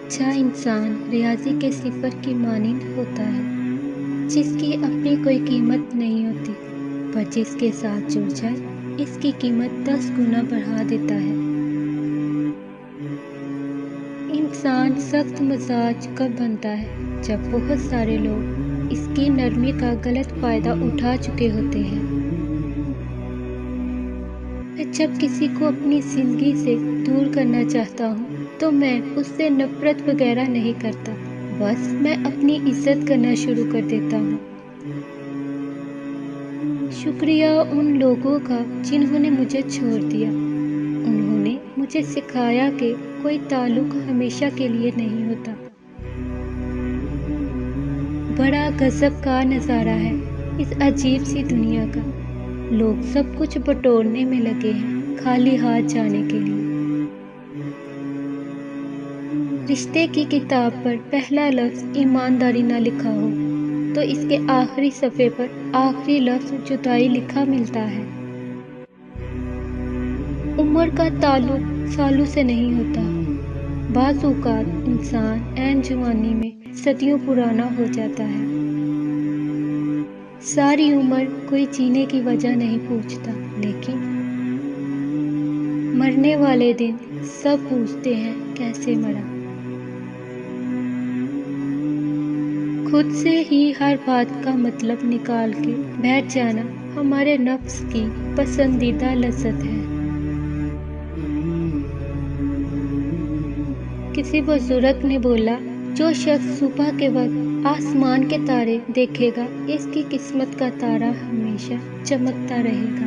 अच्छा इंसान रियाजी के सिफर की मानिंद होता है, जिसकी अपनी कोई कीमत नहीं होती, पर जिसके साथ जुड़ जाए इसकी कीमत 10 गुना बढ़ा देता है। इंसान सख्त मिजाज कब बनता है? जब बहुत सारे लोग इसकी नरमी का गलत फायदा उठा चुके होते हैं। मैं जब किसी को अपनी जिंदगी से दूर करना चाहता हूँ तो मैं उससे नफरत वगैरह नहीं करता, बस मैं अपनी इज्जत करना शुरू कर देता हूँ। शुक्रिया उन लोगों का जिन्होंने मुझे छोड़ दिया। उन्होंने मुझे सिखाया कि कोई ताल्लुक हमेशा के लिए नहीं होता। बड़ा गजब का नज़ारा है इस अजीब सी दुनिया का। लोग सब कुछ बटोरने में लगे हैं, खाली हाथ जाने के लिए। रिश्ते की किताब पर पहला लफ्ज़ ईमानदारी ना लिखा हो तो इसके आखिरी सफ़े पर आखिरी लफ्ज़ जुदाई लिखा मिलता है। उम्र का ताल्लुक सालों से नहीं होता। बाज़ औक़ात इंसान ऐन जवानी में सदियों पुराना हो जाता है। सारी उम्र कोई जीने की वजह नहीं पूछता, लेकिन मरने वाले दिन सब पूछते हैं कैसे मरा। खुद से ही हर बात का मतलब निकाल के बैठ जाना हमारे नफ्स की पसंदीदा लज्जत है। किसी बुजुर्ग ने बोला, जो शख्स सुबह के वक्त आसमान के तारे देखेगा, इसकी किस्मत का तारा हमेशा चमकता रहेगा।